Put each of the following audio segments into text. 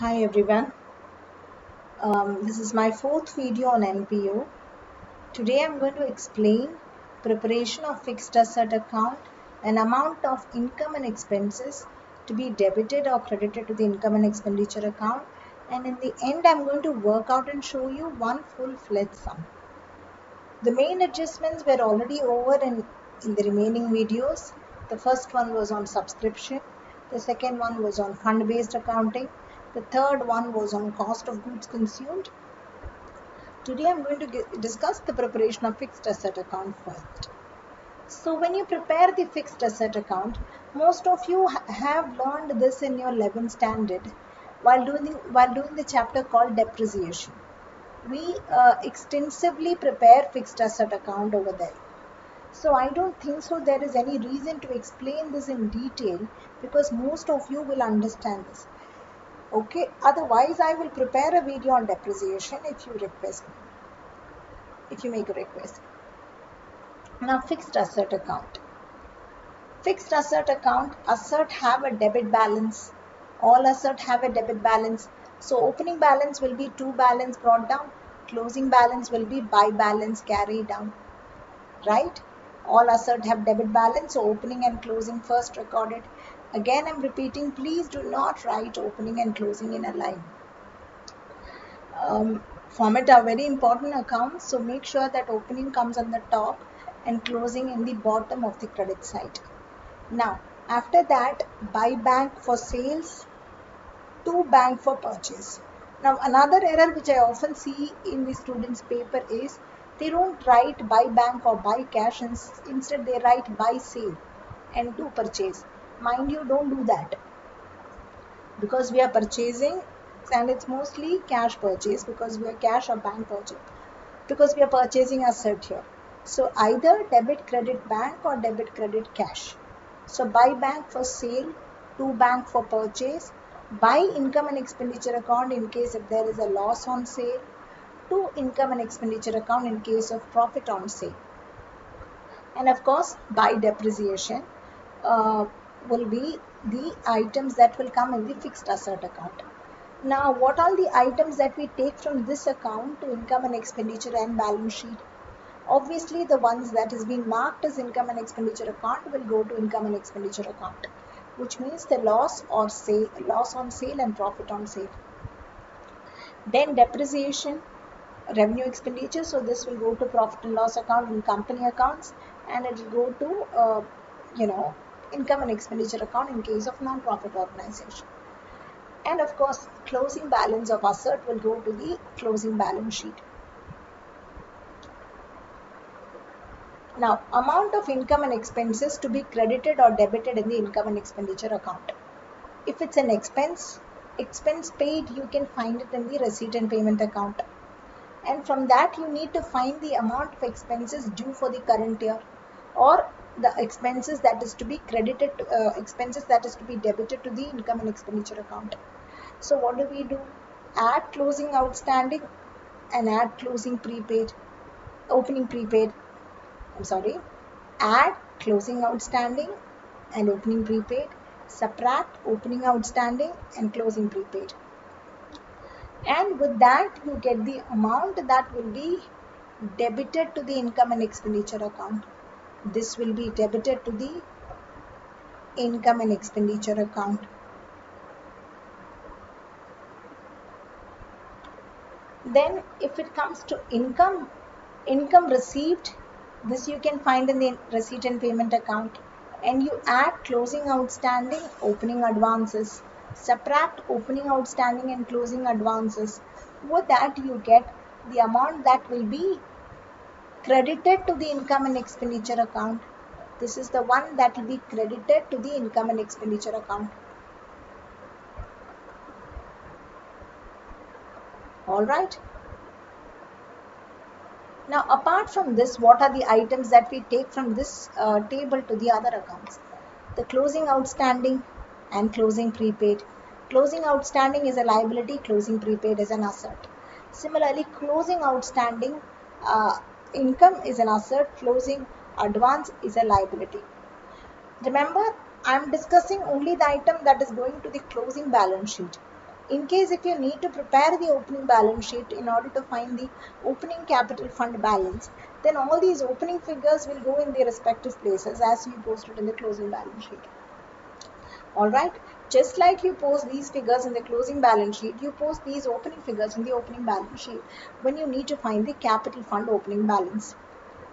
Hi everyone, this is my fourth video on NPO. Today I'm going to explain preparation of fixed asset account, an amount of income and expenses to be debited or credited to the income and expenditure account, and in the end I'm going to work out and show you one full-fledged sum. The main adjustments were already over in the remaining videos. The first one was on subscription, the second one was on fund-based accounting, the third one was on cost of goods consumed. Today I'm going to discuss the preparation of fixed asset account first. So when you prepare the fixed asset account, most of you have learned this in your 11th standard while doing the chapter called depreciation. We extensively prepare fixed asset account over there. So I don't think so there is any reason to explain this in detail because most of you will understand this. Okay, otherwise I will prepare a video on depreciation if you request me, if you make a request. Now fixed asset account. Fixed asset account, asset have a debit balance. All asset have a debit balance. So opening balance will be to balance brought down. Closing balance will be by balance carried down. Right? All asset have debit balance. So opening and closing first recorded. Again I'm repeating, please do not write opening and closing in a line. Format are very important accounts. So make sure that opening comes on the top and closing in the bottom of the credit side. Now, after that, buy bank for sales, to bank for purchase. Now, another error which I often see in the students' paper is they don't write buy bank or buy cash, and instead they write buy sale and to purchase. Mind you, don't do that because we are purchasing and it's mostly cash purchase because we are cash or bank purchase because we are purchasing asset here. So either debit credit bank or debit credit cash. So buy bank for sale, to bank for purchase, buy income and expenditure account in case if there is a loss on sale, to income and expenditure account in case of profit on sale. And of course, buy depreciation will be the items that will come in the fixed asset account. Now, what are the items that we take from this account to income and expenditure and balance sheet? Obviously, the ones that has been marked as income and expenditure account will go to income and expenditure account, which means the loss on sale and profit on sale. Then depreciation, revenue expenditure. So this will go to profit and loss account in company accounts, and it will go to income and expenditure account in case of non-profit organization. And of course, closing balance of asset will go to the closing balance sheet. Now, amount of income and expenses to be credited or debited in the income and expenditure account. If it's an expense paid, you can find it in the receipt and payment account. And from that, you need to find the amount of expenses due for the current year or the expenses that is to be credited, expenses that is to be debited to the income and expenditure account. So what do? Add closing outstanding and add closing prepaid, opening prepaid. Add closing outstanding and opening prepaid, subtract opening outstanding and closing prepaid. And with that, you get the amount that will be debited to the income and expenditure account. This will be debited to the income and expenditure account. Then if it comes to income received, this you can find in the receipt and payment account, and you add closing outstanding, opening advances, subtract opening outstanding and closing advances. With that, you get the amount that will be credited to the income and expenditure account. This is the one that will be credited to the income and expenditure account. All right. Now, apart from this, what are the items that we take from this table to the other accounts? The closing outstanding and closing prepaid. Closing outstanding is a liability, closing prepaid is an asset. Similarly, closing outstanding income is an asset, closing advance is a liability. Remember, I am discussing only the item that is going to the closing balance sheet. In case if you need to prepare the opening balance sheet in order to find the opening capital fund balance, then all these opening figures will go in their respective places as you posted in the closing balance sheet. Alright, just like you post these figures in the closing balance sheet, you post these opening figures in the opening balance sheet when you need to find the capital fund opening balance.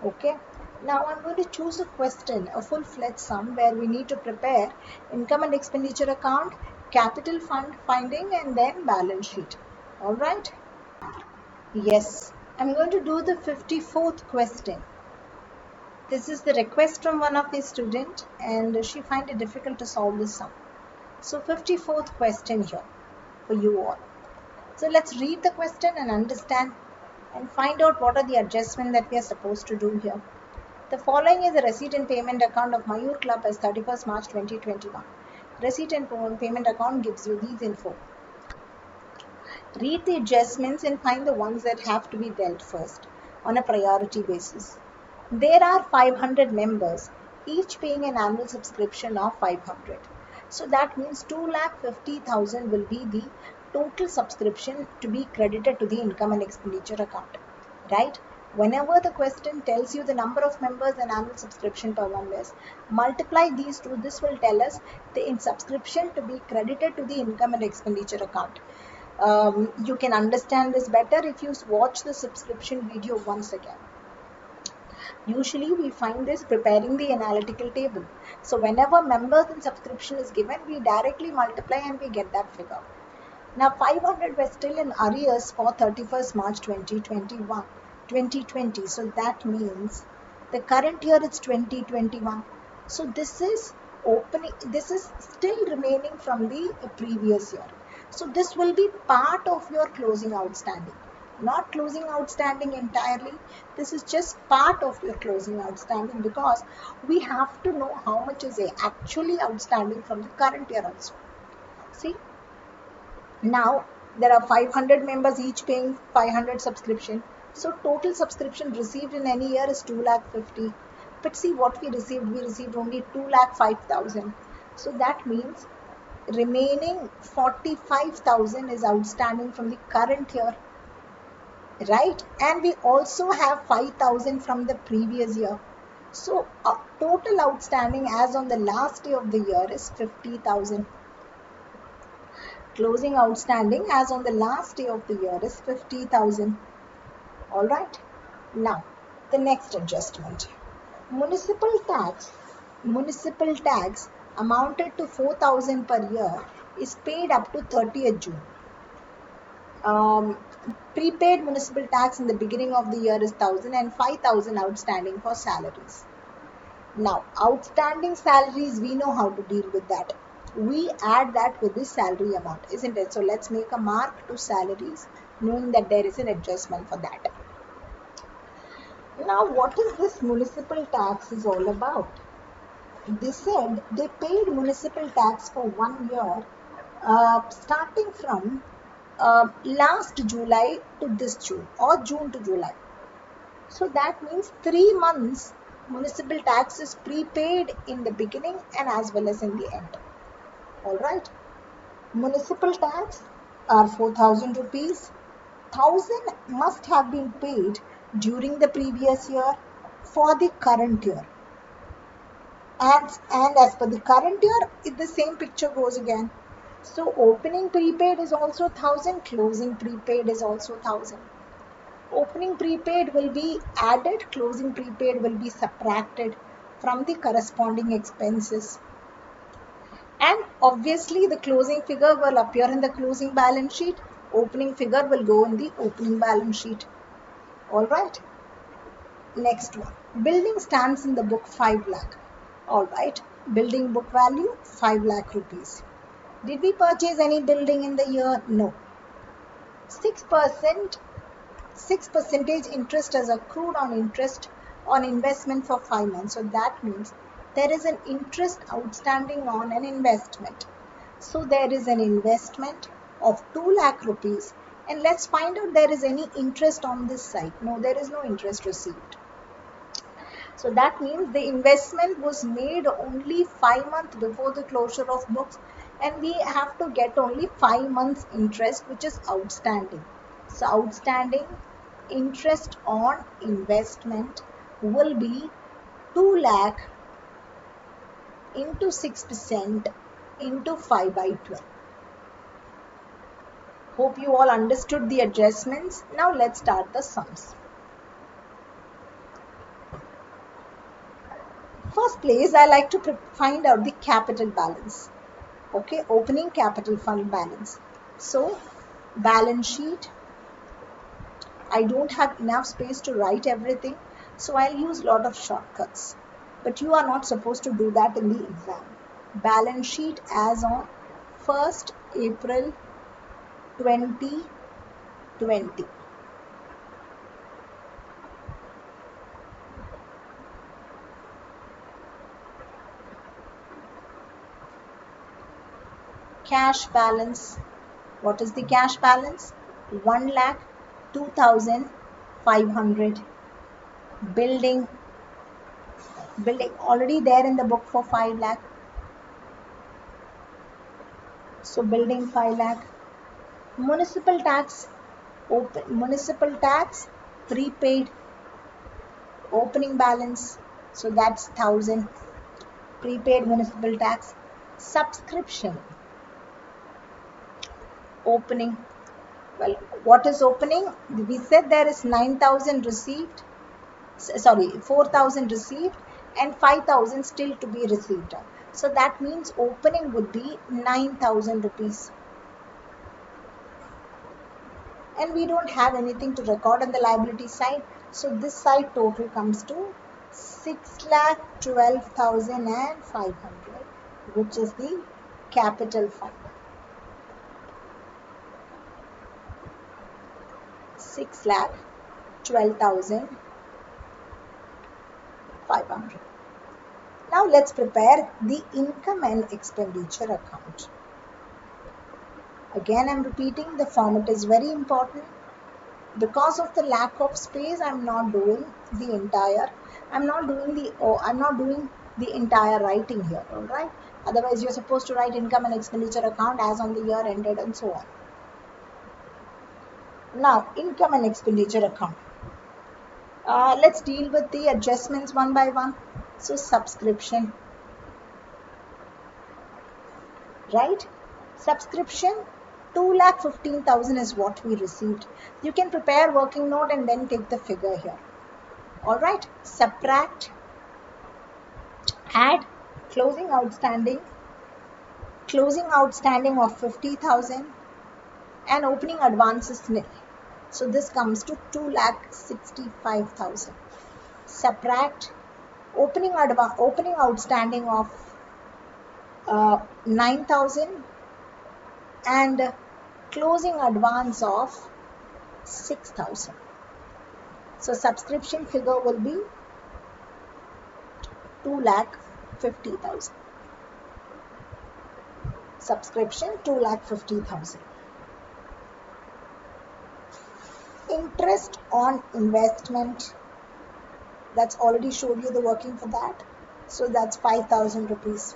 Okay, now I'm going to choose a question, a full-fledged sum where we need to prepare income and expenditure account, capital fund finding, and then balance sheet. Alright, yes, I'm going to do the 54th question. This is the request from one of the student and she find it difficult to solve this sum. So 54th question here for you all. So let's read the question and understand and find out what are the adjustments that we are supposed to do here. The following is the receipt and payment account of Mayur Club as 31st March 2021. Receipt and payment account gives you these info. Read the adjustments and find the ones that have to be dealt first on a priority basis. There are 500 members, each paying an annual subscription of 500. So that means 2,50,000 will be the total subscription to be credited to the income and expenditure account, right? Whenever the question tells you the number of members and annual subscription per 1 less, multiply these two. This will tell us the subscription to be credited to the income and expenditure account. You can understand this better if you watch the subscription video once again. Usually we find this preparing the analytical table. So whenever members and subscription is given, we directly multiply and we get that figure. Now 500 were still in arrears for 31st March 2020. So that means the current year is 2021. So this is still remaining from the previous year. So this will be part of your closing outstanding. Not closing outstanding entirely. This is just part of your closing outstanding because we have to know how much is actually outstanding from the current year also. See, now there are 500 members each paying 500 subscription. So total subscription received in any year is 2,50,000. But see what we received only 2,05,000. So that means remaining 45,000 is outstanding from the current year. Right, and we also have 5,000 from the previous year. So total outstanding as on the last day of the year is 50,000. Closing outstanding as on the last day of the year is 50,000. All right. Now the next adjustment. Municipal tax amounted to 4,000 per year is paid up to 30th June. Prepaid municipal tax in the beginning of the year is 1,000 and 5,000 outstanding for salaries. Now, outstanding salaries, we know how to deal with that. We add that with the salary amount, isn't it? So let's make a mark to salaries, knowing that there is an adjustment for that. Now, what is this municipal tax is all about? They said they paid municipal tax for 1 year, starting from last July to this June or June to July. So that means 3 months municipal tax is prepaid in the beginning and as well as in the end. Alright. Municipal tax are 4,000 rupees. 1,000 must have been paid during the previous year for the current year. And as per the current year, the same picture goes again. So opening prepaid is also 1,000, closing prepaid is also 1,000. Opening prepaid will be added, closing prepaid will be subtracted from the corresponding expenses. And obviously the closing figure will appear in the closing balance sheet, opening figure will go in the opening balance sheet. Alright. Next one. Building stands in the book 5 lakh. Alright. Building book value 5 lakh rupees. Did we purchase any building in the year? No. 6% interest is accrued on interest on investment for 5 months. So that means there is an interest outstanding on an investment. So there is an investment of 2 lakh rupees. And let's find out there is any interest on this side. No, there is no interest received. So that means the investment was made only 5 months before the closure of books and we have to get only 5 months interest which is outstanding. So outstanding interest on investment will be 2 lakh into 6% into 5 by 12. Hope you all understood the adjustments. Now let's start the sums. First place, I like to find out the capital balance. Okay, opening capital fund balance. So balance sheet, I don't have enough space to write everything, so I'll use lot of shortcuts, but you are not supposed to do that in the exam. Balance sheet as on 1st April 2020. Cash balance. What is the cash balance? 1,02,500. Building already there in the book for 5 lakh. So building 5 lakh. Municipal tax. Municipal tax prepaid. Opening balance. So that's 1,000. Prepaid municipal tax. Subscription. Opening. Well, what is opening? We said there is 9,000 received. Sorry, 4,000 received and 5,000 still to be received. So that means opening would be 9,000 rupees. And we don't have anything to record on the liability side. So this side total comes to 6,12,500, which is the capital fund. 6,12,500. Now let's prepare the income and expenditure account. Again, I'm repeating, the format is very important. Because of the lack of space, I'm not doing the entire writing here, all right? Otherwise, you're supposed to write income and expenditure account as on the year ended and so on. Now, income and expenditure account. Let's deal with the adjustments one by one. So, subscription, right? Subscription, 2,15,000 is what we received. You can prepare working note and then take the figure here. All right, subtract, add closing outstanding of 50,000 and opening advances nil. So this comes to 2,65,000. Subtract opening outstanding of 9,000 and closing advance of 6,000. So subscription figure will be 2,50,000. Subscription 2,50,000. Interest on investment, that's already showed you the working for that. So that's 5,000 rupees.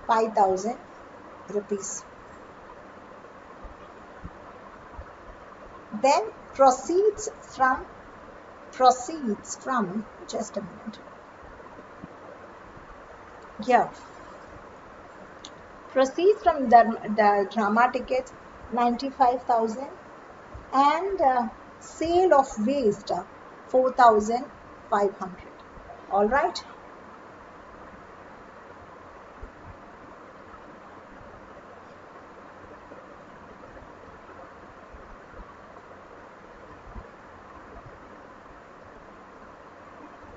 5,000 rupees. Then proceeds from, just a minute. Here. Proceeds from the drama tickets, 95,000 and sale of waste, 4,500. All right.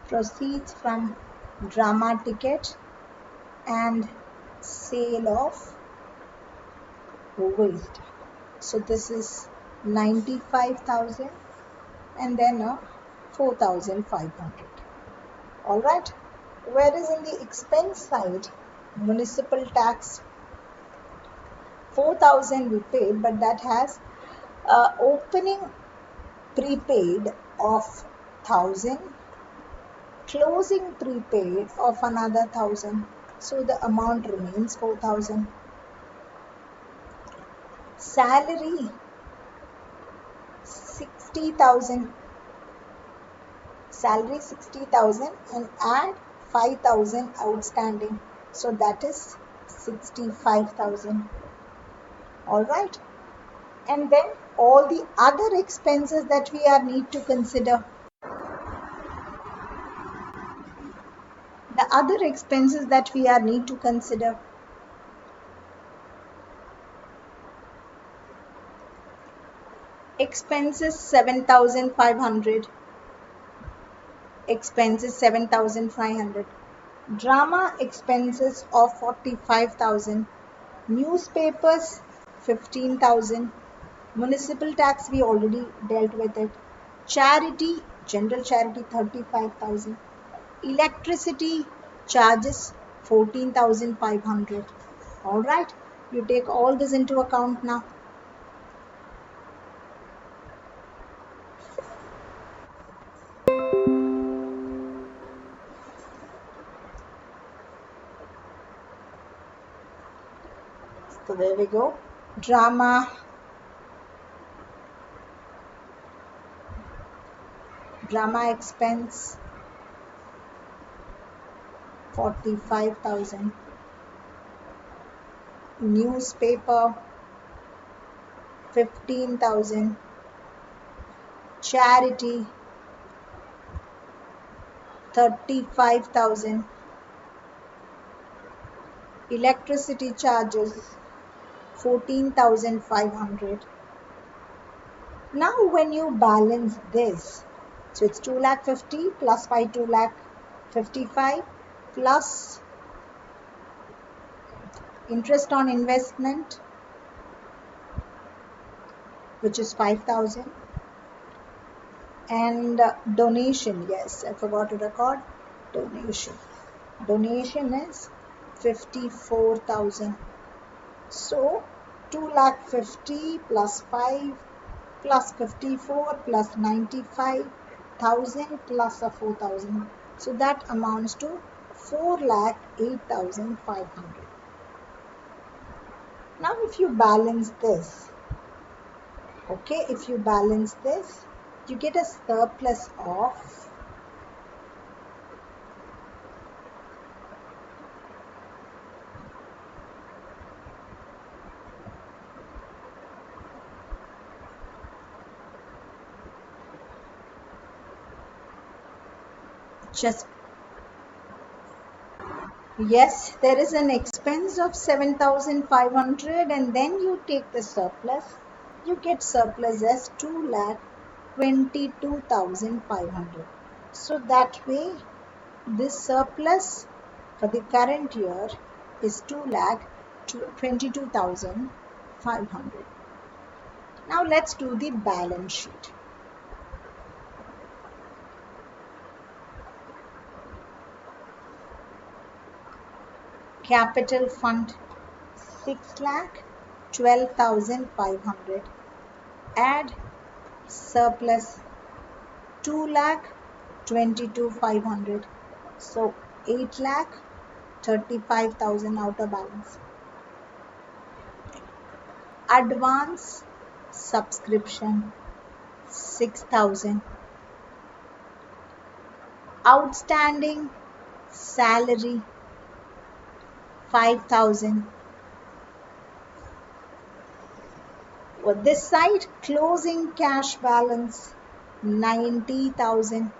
Proceeds from drama ticket and sale of waste. So this is 95,000 and then 4,500. All right. Whereas in the expense side, municipal tax 4,000 we paid, but that has opening prepaid of 1,000, Closing prepaid of another 1000. So the amount remains 4000. Salary 60,000. Salary 60,000 and add 5,000 outstanding. So that is 65,000. Alright. And then all the other expenses that we are need to consider. The other expenses that we are need to consider. Expenses 7,500. Expenses 7,500. Drama expenses of 45,000. Newspapers 15,000. Municipal tax we already dealt with it. Charity, general charity 35,000. Electricity charges 14,500. Alright, you take all this into account now. So there we go. Drama expense 45,000. Newspaper 15,000. Charity 35,000. Electricity charges 14,500. Now when you balance this, so it's 2,50,000 plus 2,55,000 plus interest on investment, which is 5,000, and donation. Yes, I forgot to record donation. Donation is 54,000. So 2,50,000 plus 5 plus 54 plus 95,000 plus a 4,000. So that amounts to 4,08,500. Now if you balance this, okay, if you balance this, you get a surplus of just, yes, there is an expense of 7,500 and then you take the surplus, you get surplus as 2,22,500. So that way this surplus for the current year is 2,22,500. Now let's do the balance sheet. Capital fund 6,12,500. Add surplus 2,22,500. So 8,35,000 outer balance. Advance subscription 6,000. Outstanding salary 5,000. On this side, closing cash balance 90,000.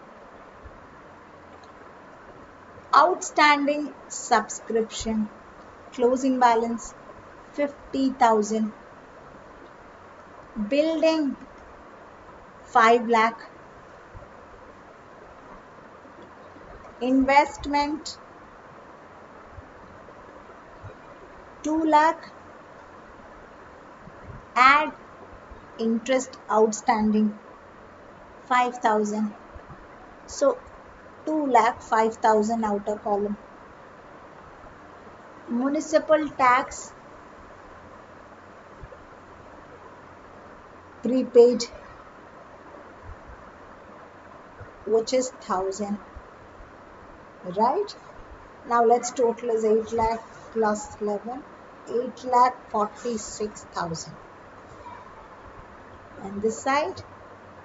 Outstanding subscription closing balance 50,000. Building 5 lakh. Investment 2 lakh. Add interest outstanding 5,000. So 2,05,000 outer column. Municipal tax prepaid, which is 1,000. right? Now let's total is 8 lakh plus 11, 8 lakh 46,000. And this side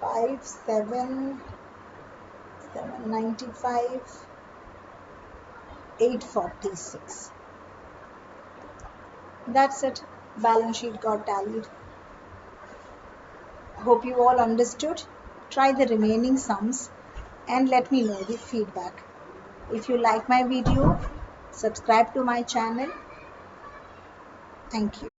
5, 7, 795, 846. That's it. Balance sheet got tallied. Hope you all understood. Try the remaining sums and let me know the feedback. If you like my video, subscribe to my channel. Thank you.